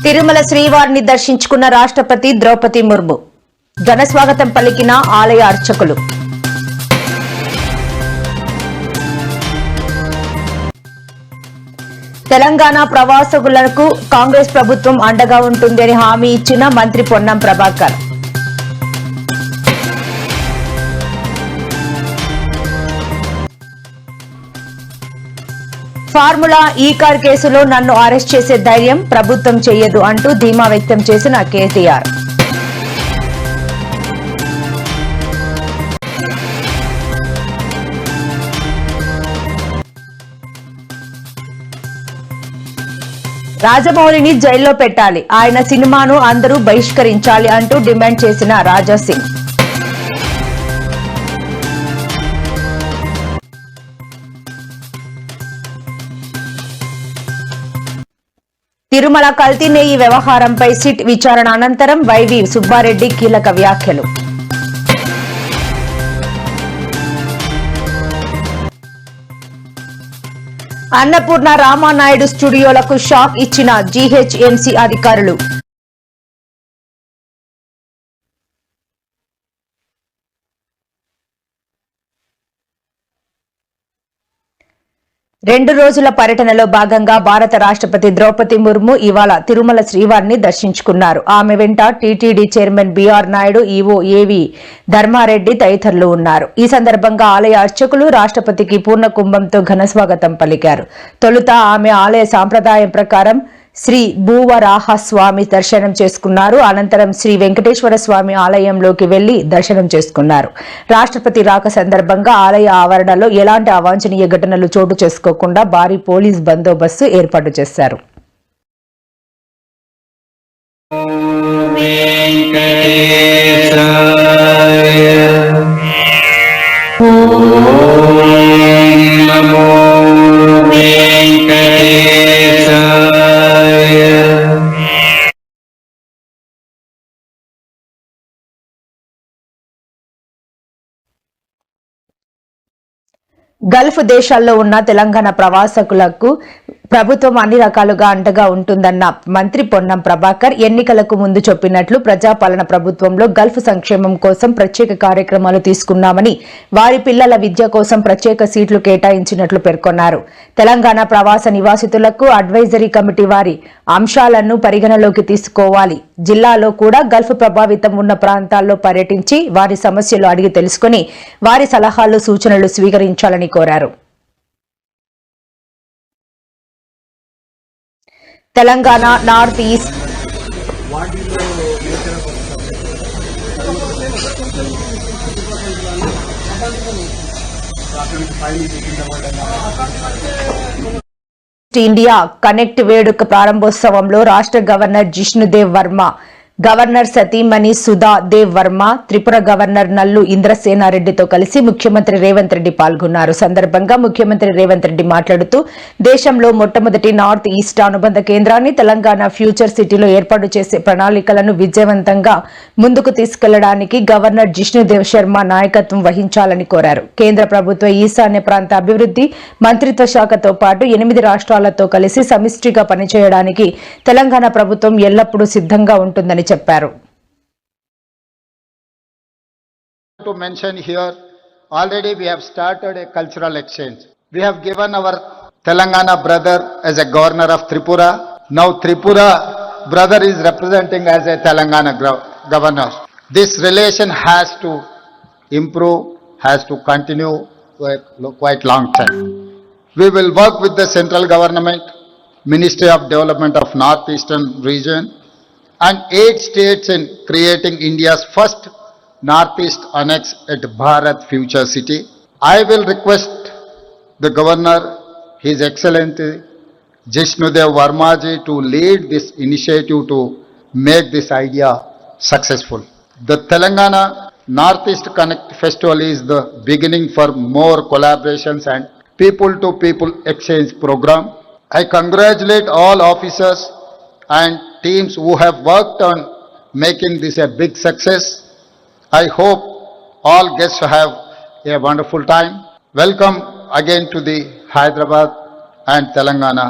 తిరుమల శ్రీవారిని దర్శించుకున్న రాష్ట్రపతి ద్రౌపది ముర్ము ఘన స్వాగతం పలికిన ఆలయ అర్చకులు. తెలంగాణ ప్రవాసులకు కాంగ్రెస్ ప్రభుత్వం అండగా ఉంటుందని హామీ ఇచ్చిన మంత్రి పొన్నం ప్రభాకర్. ఫార్ములా ఈ కార్ కేసులో నన్ను అరెస్ట్ చేసే ధైర్యం ప్రభుత్వం చేయదు అంటూ ధీమా వ్యక్తం చేసిన కేటీఆర్. రాజమౌళిని జైల్లో పెట్టాలి, ఆయన సినిమాను అందరూ బహిష్కరించాలి అంటూ డిమాండ్ చేసిన రాజాసింగ్. తిరుమల కల్తీ నెయ్యి వ్యవహారంపై సిట్ విచారణ అనంతరం వైవి సుబ్బారెడ్డి కీలక వ్యాఖ్యలు. అన్నపూర్ణ రామానాయుడు స్టూడియోలకు షాక్ ఇచ్చిన జీహెచ్ఎంసీ అధికారులు. 2 రోజుల పర్యటనలో భాగంగా భారత రాష్ట్రపతి ద్రౌపది ముర్ము ఇవాళ తిరుమల శ్రీవారిని దర్శించుకున్నారు. ఆమె వెంట టీటీడీ చైర్మన్ బీఆర్ నాయుడు, ఈవో ఏవి ధర్మారెడ్డి తదితరులు ఉన్నారు. ఈ సందర్భంగా ఆలయ అర్చకులు రాష్ట్రపతికి పూర్ణ కుంభంతో ఘనస్వాగతం పలికారు. తొలుత ఆమె ఆలయ సాంప్రదాయం ప్రకారం శ్రీ భూవరాహ స్వామి దర్శనం చేసుకున్నారు. అనంతరం శ్రీ వెంకటేశ్వర స్వామి ఆలయంలోకి వెళ్లి దర్శనం చేసుకున్నారు. రాష్ట్రపతి రాక సందర్భంగా ఆలయ ఆవరణలో ఎలాంటి అవాంఛనీయ ఘటనలు చోటు చేసుకోకుండా భారీ పోలీస్ బందోబస్తు ఏర్పాటు చేశారు. గల్ఫ్ దేశాల్లో ఉన్న తెలంగాణ ప్రవాసకులకు ప్రభుత్వం అన్ని రకాలుగా అండగా ఉంటుందన్న మంత్రి పొన్నం ప్రభాకర్ ఎన్నికలకు ముందు చెప్పినట్లు ప్రజాపాలన ప్రభుత్వంలో గల్ఫ్ సంక్షేమం కోసం ప్రత్యేక కార్యక్రమాలు తీసుకున్నామని, వారి పిల్లల విద్య కోసం ప్రత్యేక సీట్లు కేటాయించినట్లు పేర్కొన్నారు. తెలంగాణ ప్రవాస నివాసితులకు అడ్వైజరీ కమిటీ వారి అంశాలను పరిగణలోకి తీసుకోవాలి. జిల్లాలో కూడా గల్ఫ్ ప్రభావితం ఉన్న ప్రాంతాల్లో పర్యటించి వారి సమస్యలు అడిగి తెలుసుకుని వారి సలహాలు సూచనలు స్వీకరించాలని కోరారు. Telangana north east India connect వేడుక ప్రారంభోత్సవంలో రాష్ట్ర గవర్నర్ జిష్ణుదేవ్ వర్మ, గవర్నర్ సతీమణి సుధా దేవ్ వర్మ, త్రిపుర గవర్నర్ నల్లు ఇంద్రసేనారెడ్డితో కలిసి ముఖ్యమంత్రి రేవంత్ రెడ్డి పాల్గొన్నారు. సందర్భంగా ముఖ్యమంత్రి రేవంత్ రెడ్డి మాట్లాడుతూ దేశంలో మొట్టమొదటి నార్త్ ఈస్ట్ అనుబంధ కేంద్రాన్ని తెలంగాణ ఫ్యూచర్ సిటీలో ఏర్పాటు చేసే ప్రణాళికలను విజయవంతంగా ముందుకు తీసుకెళ్లడానికి గవర్నర్ జిష్ణుదేవ్ శర్మ నాయకత్వం వహించాలని కోరారు. కేంద్ర ప్రభుత్వ ఈశాన్య ప్రాంత అభివృద్ధి మంత్రిత్వ శాఖతో పాటు 8 రాష్ట్రాలతో కలిసి సమిష్టిగా పనిచేయడానికి తెలంగాణ ప్రభుత్వం ఎల్లప్పుడూ సిద్ధంగా ఉంటుందని చెప్పారు. To mention here, already we have started a cultural exchange. We have given our Telangana brother as a governor of Tripura. Now Tripura brother is representing as a Telangana governor. This relation has to improve, has to continue for quite long time. We will work with the central government, Ministry of Development of Northeastern region, and 8 states in creating India's first Northeast Annex at Bharat Future City. I will request the Governor, His Excellency Jishnudev Varmaji, to lead this initiative to make this idea successful. The Telangana Northeast Connect Festival is the beginning for more collaborations and people-to-people exchange program. I congratulate all officers and teams who have worked on making this a big success. I hope all guests have a wonderful time. Welcome again to the Hyderabad and Telangana.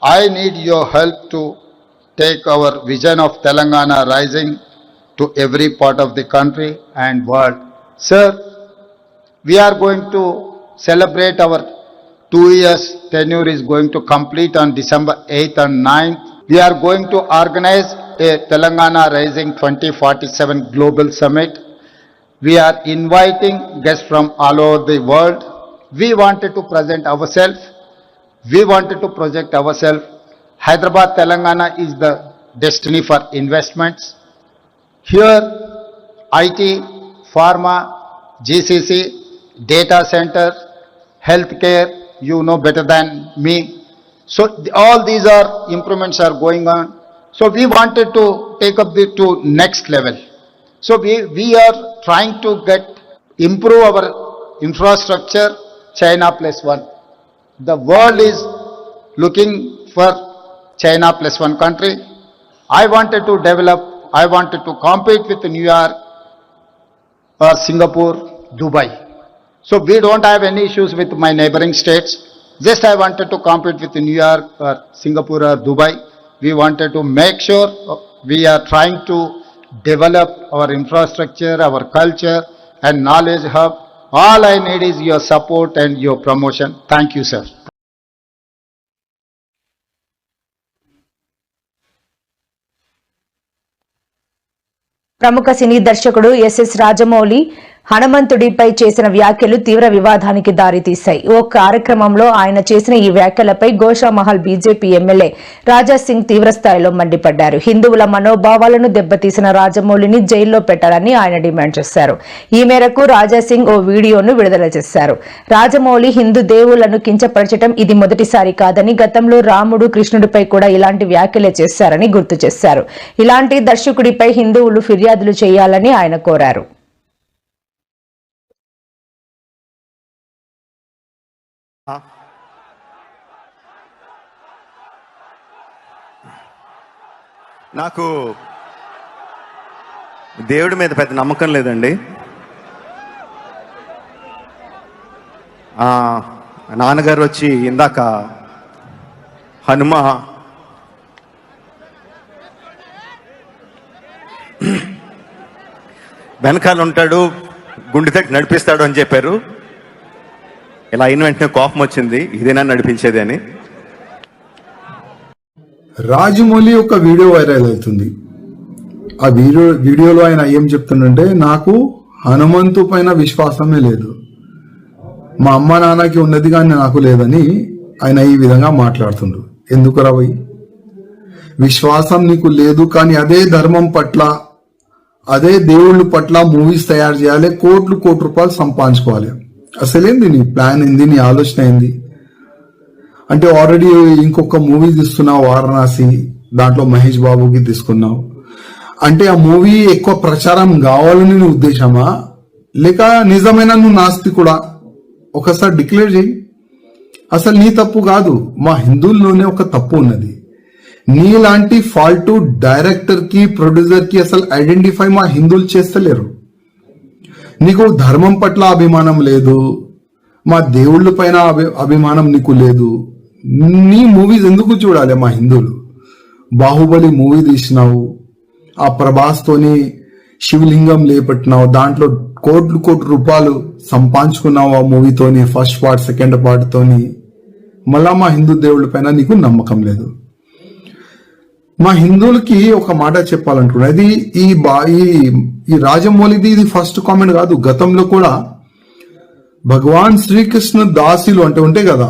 I need your help to take our vision of Telangana rising to every part of the country and world. Sir, we are going to celebrate our 2 years tenure is going to complete on December 8th and 9th. We are going to organize a Telangana Rising 2047 Global Summit. We are inviting guests from all over the world. We wanted to present ourselves. We wanted to project ourselves. Hyderabad, Telangana is the destiny for investments. Here, IT, pharma, GCC, data center, healthcare, you know better than me. So all these are improvements are going on. So we wanted to take up the to next level. So we are trying to improve our infrastructure. China plus one. The world is looking for China plus one country. I wanted to develop. I wanted to compete with New York or Singapore, Dubai. So we don't have any issues with my neighboring states. Just I wanted to compete with New York or Singapore or Dubai. We wanted to make sure we are trying to develop our infrastructure, our culture and knowledge hub. All I need is your support and your promotion. Thank you, sir. ప్రముఖ సినీ దర్శకుడు SS Rajamouli హనుమంతుడిపై చేసిన వ్యాఖ్యలు తీవ్ర వివాదానికి దారితీశాయి. ఓ కార్యక్రమంలో ఆయన చేసిన ఈ వ్యాఖ్యలపై గోషామహల్ బీజేపీ ఎమ్మెల్యే రాజా సింగ్ తీవ్రస్థాయిలో మండిపడ్డారు. హిందువుల మనోభావాలను దెబ్బతీసిన రాజమౌళిని జైల్లో పెట్టాలని ఆయన డిమాండ్ చేశారు. ఈ మేరకు రాజా సింగ్ ఓ వీడియోను విడుదల చేశారు. రాజమౌళి హిందూ దేవుళ్లను కించపరచడం ఇది మొదటిసారి కాదని, గతంలో రాముడు కృష్ణుడిపై కూడా ఇలాంటి వ్యాఖ్యలే చేశారని గుర్తు చేశారు. ఇలాంటి దర్శకుడిపై హిందువులు ఫిర్యాదులు చేయాలని ఆయన కోరారు. నాకు దేవుడి మీద పెద్ద నమ్మకం లేదండి. నాన్నగారు వచ్చి ఇందాక హనుమ వెనకాల ఉంటాడు, గుండె తట్టి నడిపిస్తాడు అని చెప్పారు. ఇలా అయిన వెంటనే కోపం వచ్చింది, ఇదేనా నడిపించేది అని. రాజమౌళి ఒక వీడియో వైరల్ అవుతుంది. ఆ వీడియోలో ఆయన ఏం చెప్తుండంటే, నాకు హనుమంతు పైన విశ్వాసమే లేదు, మా అమ్మ నాన్నకి ఉన్నది కానీ నాకు లేదని ఆయన ఈ విధంగా మాట్లాడుతుండ్రు. ఎందుకు రవి, విశ్వాసం నీకు లేదు కానీ అదే ధర్మం పట్ల, అదే దేవుళ్ళ పట్ల మూవీస్ తయారు చేయాలి, కోట్ల రూపాయలు సంపాదించుకోవాలి. అసలేంది నీ ప్లాన్ ఏంది, నీ ఆలోచన ఏంది? అంటే ఆల్రెడీ ఇంకొక మూవీ తీస్తున్నావు వారణాసి, దాంట్లో మహేష్ బాబుకి తీసుకున్నావు. అంటే ఆ మూవీ ఎక్కువ ప్రచారం కావాలని నీ ఉద్దేశమా, లేక నిజమైన నువ్వు నాస్తికుడా? ఒకసారి డిక్లేర్ చేయి. అసలు నీ తప్పు కాదు, మా హిందువుల్లోనే ఒక తప్పు ఉన్నది. నీలాంటి ఫాల్టు డైరెక్టర్ కి, ప్రొడ్యూసర్ కి అసలు ఐడెంటిఫై మా హిందువులు చేస్తలేరు. నీకు ధర్మం పట్ల అభిమానం లేదు, మా దేవుళ్ళ పైన అభిమానం నీకు లేదు. నీ మూవీస్ ఎందుకు చూడాలి మా హిందువులు? బాహుబలి మూవీ తీసినావు, ఆ ప్రభాస్ తోని శివలింగం లేపట్టినావు, దాంట్లో కోట్ల రూపాయలు సంపాదించుకున్నావు ఆ మూవీతోని, ఫస్ట్ పార్ట్ సెకండ్ పార్ట్ తోని. మళ్ళా మా హిందూ దేవుళ్ళ పైన నీకు నమ్మకం లేదు. మా హిందువులకి ఒక మాట చెప్పాలనుకున్నా, ఇది ఈ రాజమౌళిది ఇది ఫస్ట్ కామెంట్ కాదు. గతంలో కూడా భగవాన్ శ్రీకృష్ణ దాసులు అంటే ఉంటాయి కదా,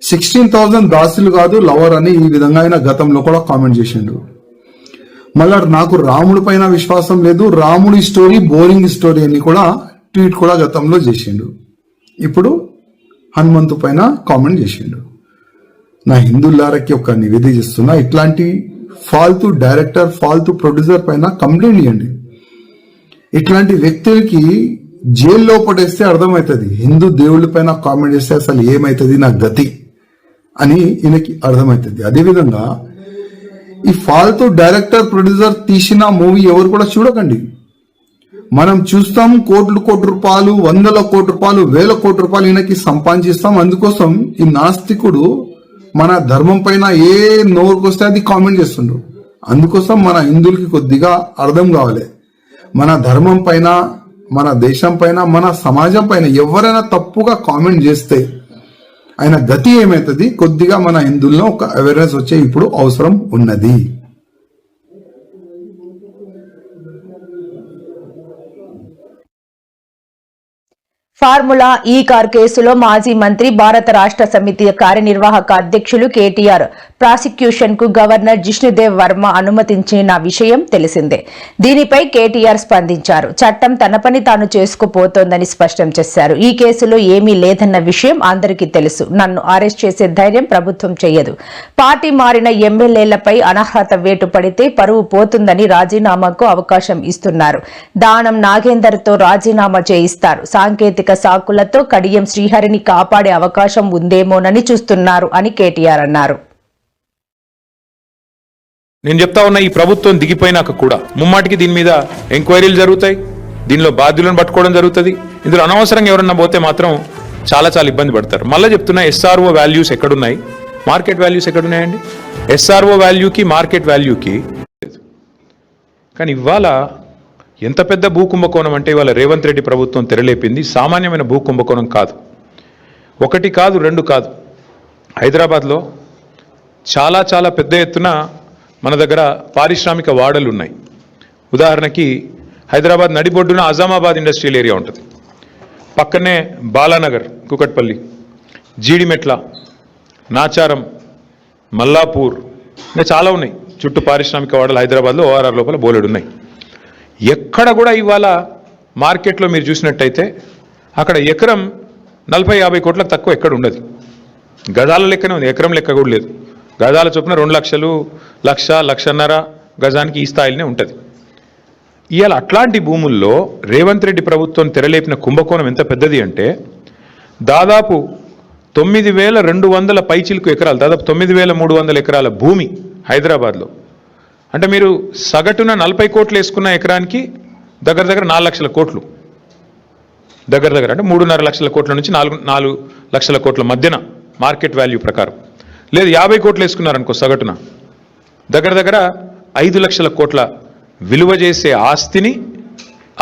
16,000 దాసులు కాదు లవర్ అని ఈ విధంగా ఆయన గతంలో కూడా కామెంట్ చేసిండు. మళ్ళా నాకు రాముడి పైన విశ్వాసం లేదు, రాముడి స్టోరీ బోరింగ్ స్టోరీ అని కూడా ట్వీట్ కూడా గతంలో చేసిండు. ఇప్పుడు హనుమంతు పైన కామెంట్ చేసిండు. నా హిందువులారకి ఒక నివేదిక చేస్తున్నా, ఇట్లాంటి ఫాల్తూ డైరెక్టర్, ఫాల్తూ ప్రొడ్యూసర్ పైన కంప్లైంట్ ఇవ్వండి. ఇట్లాంటి వ్యక్తులకి జైల్లో పడేస్తే అర్థమవుతుంది, హిందూ దేవుళ్ళ పైన కామెంట్ చేస్తే అసలు ఏమవుతుంది నా గతి అని ఈయనకి అర్థమవుతుంది. అదేవిధంగా ఈ ఫాల్తూ డైరెక్టర్, ప్రొడ్యూసర్ తీసిన మూవీ ఎవరు కూడా చూడకండి. మనం చూస్తాం కోట్ల రూపాయలు, 100 కోట్ల రూపాయలు, 1000 కోట్ల రూపాయలు ఈయనకి సంపాదించిస్తాం. అందుకోసం ఈ నాస్తికుడు మన ధర్మం పైన ఏ నోరుకొస్తే అది కామెంట్ చేస్తుండ్రు. అందుకోసం మన హిందువులకి కొద్దిగా అర్థం కావాలి. మన ధర్మం పైన, మన దేశం పైన, మన సమాజం పైన ఎవరైనా తప్పుగా కామెంట్ చేస్తే ఆయన గతి ఏమవుతుంది, కొద్దిగా మన హిందువుల్లో ఒక అవేర్నెస్ వచ్చే ఇప్పుడు అవసరం ఉన్నది. ఫార్ములా ఈ కార్ కేసులో మాజీ మంత్రి, భారత రాష్ట్ర సమితి కార్యనిర్వాహక అధ్యక్షులు కేటీఆర్ ప్రాసిక్యూషన్ కు గవర్నర్ జిష్ణుదేవ్ వర్మ అనుమతించిన విషయం తెలిసిందే. దీనిపై కేటీఆర్ స్పందించారు. చట్టం తన పని తాను చేసుకుపోతోందని స్పష్టం చేశారు. ఈ కేసులో ఏమీ లేదన్న విషయం అందరికీ తెలుసు. నన్ను అరెస్ట్ చేసే ధైర్యం ప్రభుత్వం చేయదు. పార్టీ మారిన ఎమ్మెల్యేలపై అనర్హత వేటు పడితే పరువు పోతుందని రాజీనామాకు అవకాశం ఇస్తున్నారు. దానం నాగేందర్తో రాజీనామా చేయిస్తారు. సాంకేతిక సాకులతో కడియం శ్రీహరిని కాపాడే అవకాశం ఉందేమోనని చూస్తున్నారు అని కేటీఆర్ అన్నారు. నేను చెప్తా ఉన్నా, ఈ ప్రభుత్వం దిగిపోయినాక కూడా ముమ్మాటికి దీని మీద ఎంక్వైరీలు జరుగుతాయి, దీనిలో బాధ్యులను పట్టుకోవడం జరుగుతుంది. ఇందులో అనవసరంగా ఎవరన్నా పోతే మాత్రం చాలా చాలా ఇబ్బంది పడతారు. మళ్ళీ చెప్తున్నా, ఎస్ఆర్ఓ వాల్యూస్ ఎక్కడున్నాయి, మార్కెట్ వాల్యూస్ ఎక్కడున్నాయండి? ఎస్ఆర్ఓ వాల్యూకి మార్కెట్ వాల్యూకి. కానీ ఇవాళ ఎంత పెద్ద భూ కుంభకోణం అంటే ఇవాళ రేవంత్ రెడ్డి ప్రభుత్వం తెరలేపింది. సామాన్యమైన భూ కుంభకోణం కాదు. ఒకటి కాదు, రెండు కాదు. హైదరాబాద్లో చాలా చాలా పెద్ద ఎత్తున మన దగ్గర పారిశ్రామిక వాడలు ఉన్నాయి. ఉదాహరణకి హైదరాబాద్ నడిబొడ్డున అజామాబాద్ ఇండస్ట్రియల్ ఏరియా ఉంటుంది, పక్కనే బాలానగర్, కుకట్పల్లి, జీడిమెట్ల, నాచారం, మల్లాపూర్, ఇంకా చాలా ఉన్నాయి. చుట్టూ పారిశ్రామిక వాడలు హైదరాబాద్లో ఓఆర్ఆర్ లోపల బోలెడు ఉన్నాయి. ఎక్కడ కూడా ఇవాళ మార్కెట్లో మీరు చూసినట్టయితే అక్కడ ఎకరం 40-50 కోట్లకు తక్కువ ఎక్కడ ఉండదు. గజాల లెక్కనే ఉంది, ఎకరం లెక్క కూడా లేదు. గజాల చొప్పున 2 లక్షలు, 1,00,000-1,50,000 గజానికి ఈ స్థాయిలోనే ఉంటుంది. ఇవాళ అట్లాంటి భూముల్లో రేవంత్ రెడ్డి ప్రభుత్వం తెరలేపిన కుంభకోణం ఎంత పెద్దది అంటే దాదాపు 9,200 పైచిలకు ఎకరాలు, దాదాపు 9,300 ఎకరాల భూమి హైదరాబాద్లో. అంటే మీరు సగటున 40 కోట్లు వేసుకున్న ఎకరానికి దగ్గర దగ్గర 4 లక్షల కోట్లు, దగ్గర దగ్గర అంటే 3.5 లక్షల కోట్ల నుంచి 4 లక్షల కోట్ల మధ్యన మార్కెట్ వాల్యూ ప్రకారం. లేదు 50 కోట్లు వేసుకున్నారనుకో సగటున, దగ్గర దగ్గర 5 లక్షల కోట్ల విలువ చేసే ఆస్తిని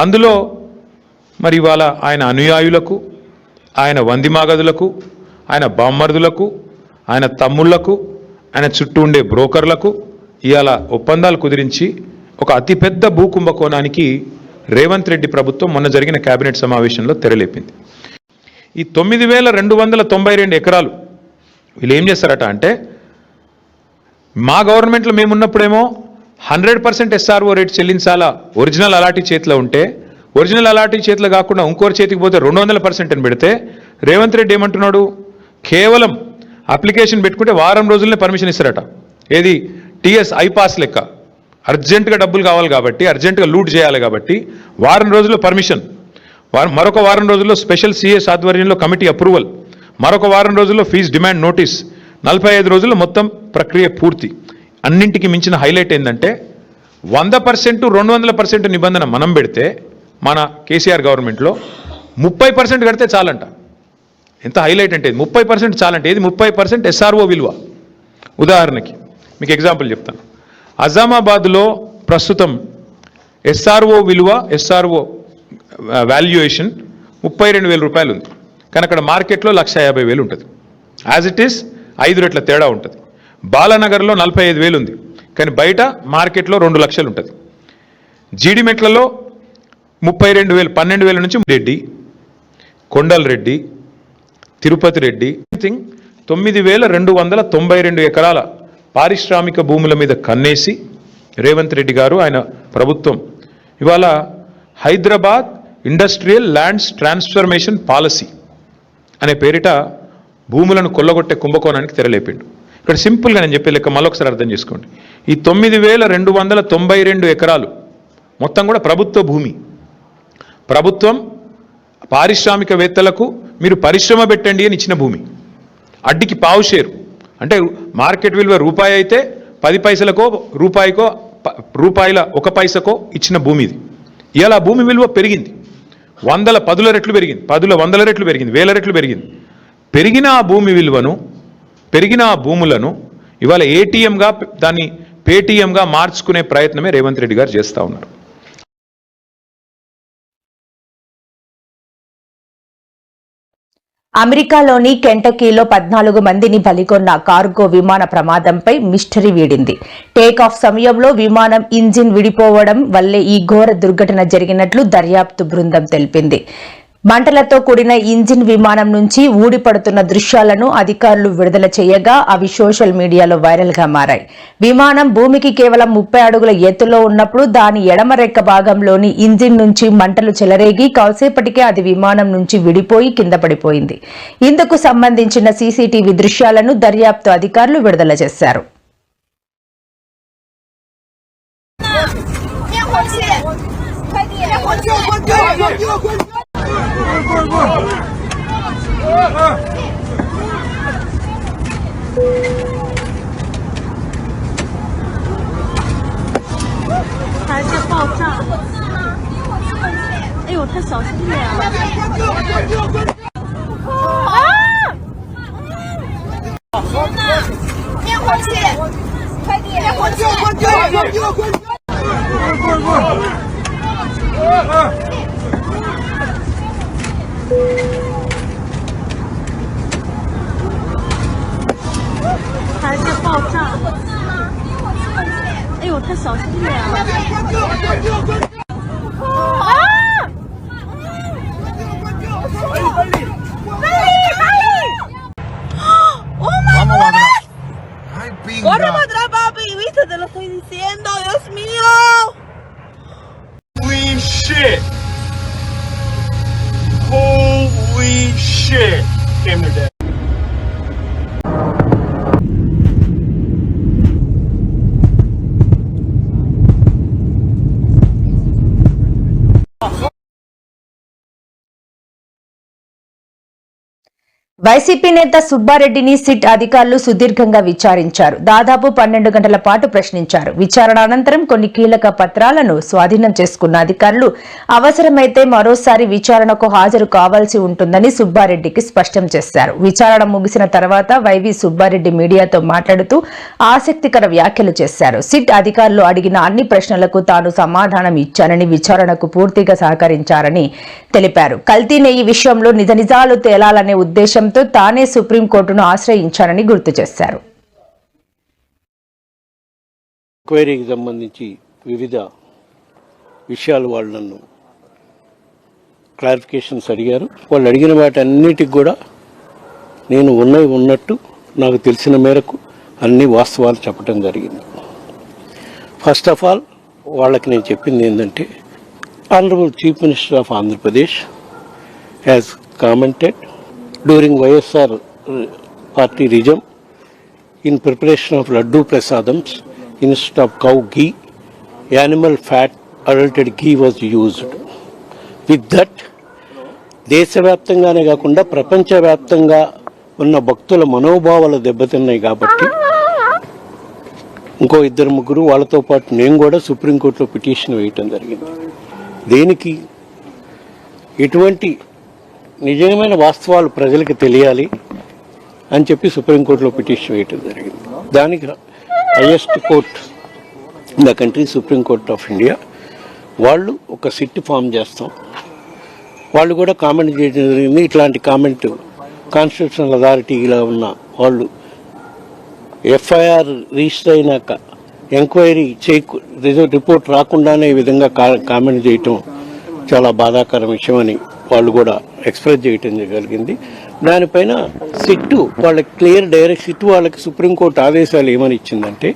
అందులో మరి ఇవాళ ఆయన అనుయాయులకు, ఆయన వందిమాగదులకు, ఆయన బామ్మర్దులకు, ఆయన తమ్ముళ్లకు, ఆయన చుట్టూ ఉండే బ్రోకర్లకు ఇవాళ ఒప్పందాలు కుదిరించి ఒక అతిపెద్ద భూ కుంభకోణానికి రేవంత్ రెడ్డి ప్రభుత్వం మొన్న జరిగిన కేబినెట్ సమావేశంలో తెరలేపింది. ఈ 9,292 ఎకరాలు వీళ్ళు ఏం చేస్తారట అంటే, మా గవర్నమెంట్లో మేమున్నప్పుడేమో 100% ఎస్ఆర్ఓ రేట్ చెల్లించాలా ఒరిజినల్ అలాటీ చేతిలో ఉంటే, ఒరిజినల్ అలాటీ చేతిలో కాకుండా ఇంకోరి చేతికి పోతే 200% అని పెడితే, రేవంత్ రెడ్డి ఏమంటున్నాడు, కేవలం అప్లికేషన్ పెట్టుకుంటే వారం రోజులనే పర్మిషన్ ఇస్తారట. ఏది టీఎస్ ఐపాస్ లెక్క, అర్జెంటుగా డబ్బులు కావాలి కాబట్టి, అర్జెంటుగా లూట్ చేయాలి కాబట్టి వారం రోజుల్లో పర్మిషన్, మరొక వారం రోజుల్లో స్పెషల్ సిఎస్ ఆధ్వర్యంలో కమిటీ అప్రూవల్, మరొక వారం రోజుల్లో ఫీజు డిమాండ్ నోటీస్, 45 రోజుల్లో మొత్తం ప్రక్రియ పూర్తి. అన్నింటికి మించిన హైలైట్ ఏంటంటే 100%, 200% నిబంధన మనం పెడితే మన కేసీఆర్ గవర్నమెంట్లో 30% కడితే చాలంట. ఎంత హైలైట్ అంటే 30% చాలంటే, ఏది 30% ఎస్ఆర్ఓ విలువ. ఉదాహరణకి మీకు ఎగ్జాంపుల్ చెప్తాను. అజామాబాద్లో ప్రస్తుతం ఎస్ఆర్ఓ విలువ, ఎస్ఆర్ఓ వాల్యుయేషన్ 32,000 రూపాయలు ఉంది. కానీ అక్కడ మార్కెట్లో 1,50,000 ఉంటుంది. యాజ్ ఇట్ ఈస్ 5 రెట్ల తేడా ఉంటుంది. బాలానగర్లో 45,000 ఉంది, కానీ బయట మార్కెట్లో 2 లక్షలు ఉంటుంది. జీడిమెట్లలో 32,000, 12,000 నుంచి రెడ్డి, కొండల్ రెడ్డి, తిరుపతి రెడ్డి, 9,292 ఎకరాల పారిశ్రామిక భూముల మీద కన్నేసి రేవంత్ రెడ్డి గారు, ఆయన ప్రభుత్వం ఇవాళ Hyderabad industrial lands transformation policy అనే పేరిట భూములను కొల్లగొట్టే కుంభకోణానికి తెరలేపిండు. ఇక్కడ సింపుల్గా నేను చెప్పే లెక్క మళ్ళొకసారి అర్థం చేసుకోండి. ఈ 9,292 ఎకరాలు మొత్తం కూడా ప్రభుత్వ భూమి. ప్రభుత్వం పారిశ్రామికవేత్తలకు మీరు పరిశ్రమ పెట్టండి అని ఇచ్చిన భూమి. అడ్డికి పావు షేరు, అంటే మార్కెట్ విలువ రూపాయి అయితే 10 పైసలకో రూపాయికో రూపాయల 1 పైసకో ఇచ్చిన భూమి ఇది. ఇవాళ ఆ భూమి విలువ పెరిగింది, 10 రెట్లు పెరిగింది, 100 రెట్లు పెరిగింది, 1000 రెట్లు పెరిగింది. పెరిగిన ఆ భూమి విలువను, పెరిగిన ఆ భూములను ఇవాళ ఏటీఎంగా దాన్ని పేటీఎంగా మార్చుకునే ప్రయత్నమే రేవంత్ రెడ్డి గారు చేస్తూ ఉన్నారు. అమెరికాలోని కెంటకీలో 14 మందిని బలికొన్న కార్గో విమాన ప్రమాదంపై మిస్టరీ వీడింది. టేకాఫ్ సమయంలో విమానం ఇంజిన్ విడిపోవడం వల్లే ఈ ఘోర దుర్ఘటన జరిగినట్లు దర్యాప్తు బృందం తెలిపింది. మంటలతో కూడిన ఇంజిన్ విమానం నుంచి ఊడిపడుతున్న దృశ్యాలను అధికారులు విడుదల చేయగా అవి సోషల్ మీడియాలో వైరల్ గా మారాయి. విమానం భూమికి కేవలం 30 అడుగుల ఎత్తులో ఉన్నప్పుడు దాని ఎడమ రెక్క భాగంలోని ఇంజిన్ నుంచి మంటలు చెలరేగి కాసేపటికే అది విమానం నుంచి విడిపోయి కింద పడిపోయింది. ఇందుకు సంబంధించిన సీసీటీవీ దృశ్యాలను దర్యాప్తు అధికారులు విడుదల చేశారు.还是爆炸！哎呦，太小心了呀！啊！灭火器，快点！灭火器！还是爆炸！哎呦，太小心了呀！啊！¡Oh my God! ¡Corre para atrás, papi! ¿Viste? Te lo estoy diciendo, Dios mío. Holy shit! Holy shit! Came to death. YCP నేత సుబ్బారెడ్డిని సిట్ అధికారులు సుదీర్ఘంగా విచారించారు. దాదాపు 12 గంటల పాటు ప్రశ్నించారు. విచారణ అనంతరం కొన్ని కీలక పత్రాలను స్వాధీనం చేసుకున్న అధికారులు అవసరమైతే మరోసారి విచారణకు హాజరు కావాల్సి ఉంటుందని సుబ్బారెడ్డికి స్పష్టం చేశారు. విచారణ ముగిసిన తర్వాత వైవి సుబ్బారెడ్డి మీడియాతో మాట్లాడుతూ ఆసక్తికర వ్యాఖ్యలు చేశారు. సిట్ అధికారులు అడిగిన అన్ని ప్రశ్నలకు తాను సమాధానం ఇచ్చానని, విచారణకు పూర్తిగా సహకరించారని తెలిపారు. కల్తీ నెయ్యి విషయంలో నిజాలు తేలాలనే ఉద్దేశం తానే సుప్రీంకోర్టును ఆశ్రయించారని గుర్తు చేశారు. క్వైరీకి సంబంధించి వివిధ విషయాలు వాళ్ళు నన్ను క్లారిఫికేషన్స్ అడిగారు. వాళ్ళు అడిగిన వాటి అన్నిటికి కూడా నేను ఉన్నట్టు నాకు తెలిసిన మేరకు అన్ని వాస్తవాలు చెప్పడం జరిగింది. ఫస్ట్ ఆఫ్ ఆల్ వాళ్ళకి నేను చెప్పింది ఏంటంటే, honourable chief minister of Andhra Pradesh has commented during YSR party regime in preparation of laddu prasadams, instead of cow ghee, animal fat adulterated ghee was used. With that, దేశవ్యాప్తంగానే కాకుండా ప్రపంచవ్యాప్తంగా ఉన్న భక్తుల మనోభావాలు దెబ్బతిన్నాయి కాబట్టి ఇంకో 2-3 వాళ్ళతో పాటు నేను కూడా సుప్రీంకోర్టులో పిటిషన్ వేయటం జరిగింది. దేనికి? ఇటువంటి నిజమైన వాస్తవాలు ప్రజలకు తెలియాలి అని చెప్పి సుప్రీంకోర్టులో పిటిషన్ వేయటం జరిగింది. దానికి highest court in the country, Supreme Court of India, వాళ్ళు ఒక సిట్ ఫామ్ చేస్తాం, వాళ్ళు కూడా కామెంట్ చేయడం జరిగింది. ఇట్లాంటి కామెంట్ కాన్స్టిట్యూషనల్ అథారిటీలో ఉన్న వాళ్ళు ఎఫ్ఐఆర్ రిజిస్టర్ అయినాక ఎంక్వైరీ రిపోర్ట్ రాకుండానే ఈ విధంగా కామెంట్ చేయటం చాలా బాధాకర విషయం అని వాళ్ళు కూడా ఎక్స్ప్రెస్ చేయటం జరిగింది. దానిపైన సిట్టు వాళ్ళకి క్లియర్ డైరెక్ట్ సిట్టు వాళ్ళకి సుప్రీంకోర్టు ఆదేశాలు ఏమని ఇచ్చిందంటే,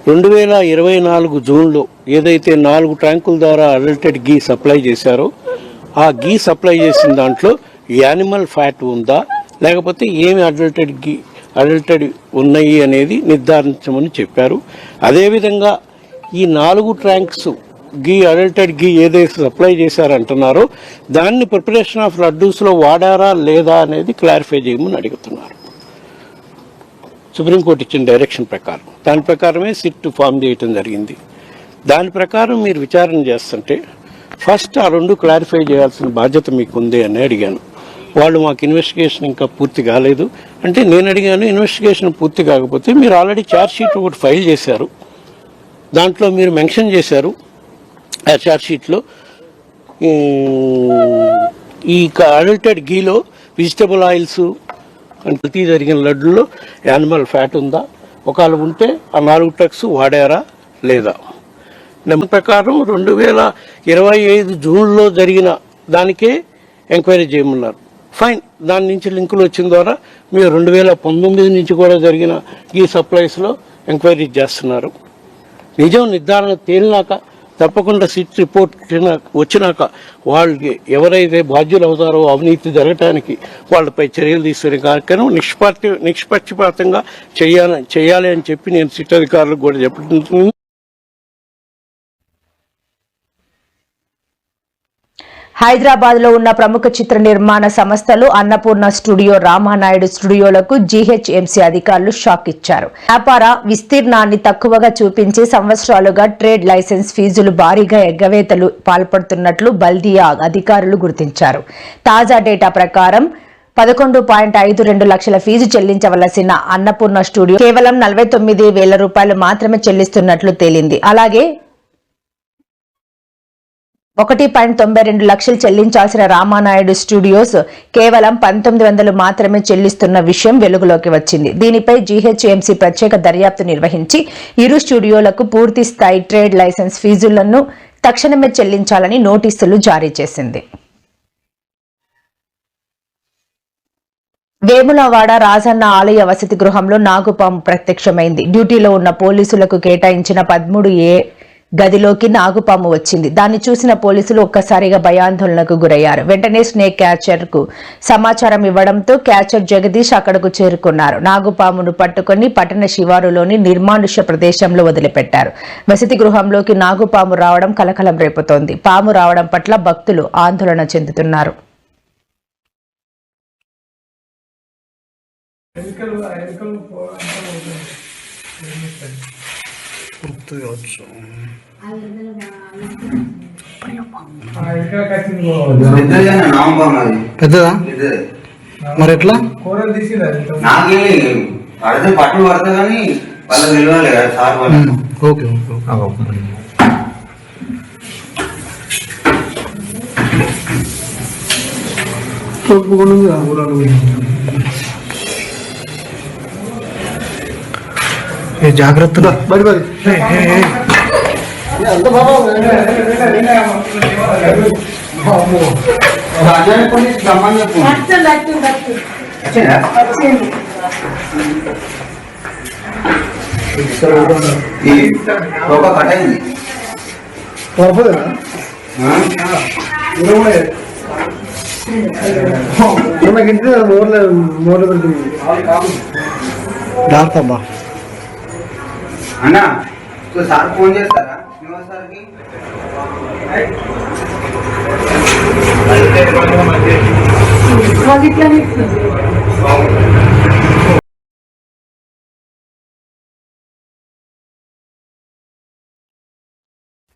2024 జూన్లో ఏదైతే 4 ట్యాంకుల ద్వారా అడల్టెడ్ గీ సప్లై చేశారో, ఆ గీ సప్లై చేసిన దాంట్లో యానిమల్ ఫ్యాట్ ఉందా లేకపోతే ఏమి అడల్టెడ్ ఉన్నాయి అనేది నిర్ధారించమని చెప్పారు. అదేవిధంగా ఈ 4 ట్యాంక్స్ గీ అడల్టెడ్ గీ ఏదైతే సప్లై చేశారంటున్నారో దాన్ని ప్రిపరేషన్ ఆఫ్ లడ్డూస్లో వాడారా లేదా అనేది క్లారిఫై చేయమని అడుగుతున్నారు. సుప్రీంకోర్టు ఇచ్చిన డైరెక్షన్ ప్రకారం దాని ప్రకారమే సిట్ ఫామ్ చేయటం జరిగింది. దాని ప్రకారం మీరు విచారణ చేస్తుంటే ఫస్ట్ ఆ 2 క్లారిఫై చేయాల్సిన బాధ్యత మీకు ఉంది అని అడిగాను. వాళ్ళు మాకు ఇన్వెస్టిగేషన్ ఇంకా పూర్తి కాలేదు అంటే నేను అడిగాను, ఇన్వెస్టిగేషన్ పూర్తి కాకపోతే మీరు ఆల్రెడీ ఛార్జ్ షీట్ ఒకటి ఫైల్ చేశారు, దాంట్లో మీరు మెన్షన్ చేశారు హెచ్ఆర్ షీట్లో ఈ అడల్టెడ్ గీలో వెజిటబుల్ ఆయిల్స్ కల్తీ జరిగిన లడ్డులో యానిమల్ ఫ్యాట్ ఉందా, ఒకవేళ ఉంటే ఆ 4 ట్రక్స్ వాడారా లేదా. నెంబర్ ప్రకారం 2025 జూన్లో జరిగిన దానికే ఎంక్వైరీ చేయమన్నారు. ఫైన్, దాని నుంచి లింకులు వచ్చిన ద్వారా మీరు 2019 నుంచి కూడా జరిగిన ఈ సప్లైస్లో ఎంక్వైరీ చేస్తున్నారు. నిజం నిర్ధారణ తేలినాక తప్పకుండా సిట్ రిపోర్ట్ వచ్చినాక వాళ్ళకి ఎవరైతే బాధ్యులు అవుతారో అవినీతి జరగటానికి వాళ్ళపై చర్యలు తీసుకునే కార్యక్రమం నిష్పక్షపాతంగా చేయాలి అని చెప్పి నేను సిట్ అధికారులకు కూడా చెప్తున్నాను. హైదరాబాద్ లో ఉన్న ప్రముఖ చిత్ర నిర్మాణ సంస్థలు అన్నపూర్ణ స్టూడియో, రామానాయుడు స్టూడియోలకు జీహెచ్ఎంసీ అధికారులు షాక్ ఇచ్చారు. వ్యాపార విస్తీర్ణాన్ని తక్కువగా చూపించి సంవత్సరాలుగా ట్రేడ్ లైసెన్స్ ఫీజులు భారీగా ఎగ్గవేతలు పాల్పడుతున్నట్లు బల్దియా అధికారులు గుర్తించారు. తాజా డేటా ప్రకారం 11.52 లక్షల ఫీజు చెల్లించవలసిన అన్నపూర్ణ స్టూడియో కేవలం 49,000 రూపాయలు మాత్రమే చెల్లిస్తున్నట్లు తేలింది. అలాగే 1.92 లక్షలు చెల్లించాల్సిన రామానాయుడు స్టూడియోస్ కేవలం 1900 మాత్రమే చెల్లిస్తున్న విషయం వెలుగులోకి వచ్చింది. దీనిపై జీహెచ్ఎంసీ ప్రత్యేక దర్యాప్తు నిర్వహించి ఇరు స్టూడియోలకు పూర్తి స్థాయి ట్రేడ్ లైసెన్స్ ఫీజులను తక్షణమే చెల్లించాలని నోటీసులు జారీ చేసింది. వేములవాడ రాజన్న ఆలయ వసతి గృహంలో నాగుపాము ప్రత్యక్షమైంది. డ్యూటీలో ఉన్న పోలీసులకు కేటాయించిన 13A గదిలోకి నాగుపాము వచ్చింది. దాన్ని చూసిన పోలీసులు ఒక్కసారిగా భయాందోళనకు గురయ్యారు. వెంటనే స్నేక్ క్యాచర్ కు సమాచారం ఇవ్వడంతో క్యాచర్ జగదీష్ అక్కడకు చేరుకున్నారు. నాగుపామును పట్టుకుని పట్టణ శివారులోని నిర్మానుష్య ప్రదేశంలో వదిలిపెట్టారు. వసతి గృహంలోకి నాగుపాము రావడం కలకలం రేపుతోంది. పాము రావడం పట్ల భక్తులు ఆందోళన చెందుతున్నారు. పెద్దదా మరి ఎట్లా నాకేమి పడితే పట్టు పడతా కానీ వాళ్ళకి నిలవాలి కదా సార్ వాళ్ళు. ఓకే జాగ్రత్తగా బడి బడి ఒక కట్ అయింది దాంతమ్మా అన్నా సార్ ఫోన్ చేస్తారా శ్రీనివాస్ సార్కి?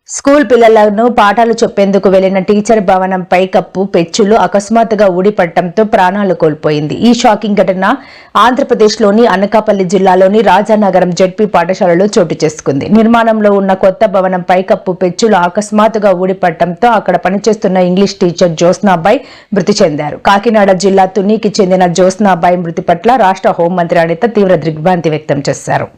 స్కూల్ పిల్లలను పాఠాలు చెప్పేందుకు వెళ్లిన టీచర్ భవనం పైకప్పు పెచ్చులు అకస్మాత్తుగా ఊడిపడటంతో ప్రాణాలు కోల్పోయింది. ఈ షాకింగ్ ఘటన ఆంధ్రప్రదేశ్లోని అనకాపల్లి జిల్లాలోని రాజానగరం జెడ్పీ పాఠశాలలో చోటు చేసుకుంది. నిర్మాణంలో ఉన్న కొత్త భవనం పైకప్పు పెచ్చులు అకస్మాత్తుగా ఊడిపడటంతో అక్కడ పనిచేస్తున్న ఇంగ్లీష్ టీచర్ జ్యోత్స్నాబాయ్ మృతి చెందారు. కాకినాడ జిల్లా తునికి చెందిన జ్యోత్స్నాబాయ్ మృతి పట్ల రాష్ట్ర హోంమంత్రి అనిత తీవ్ర దిగ్భ్రాంతి వ్యక్తం చేశారు.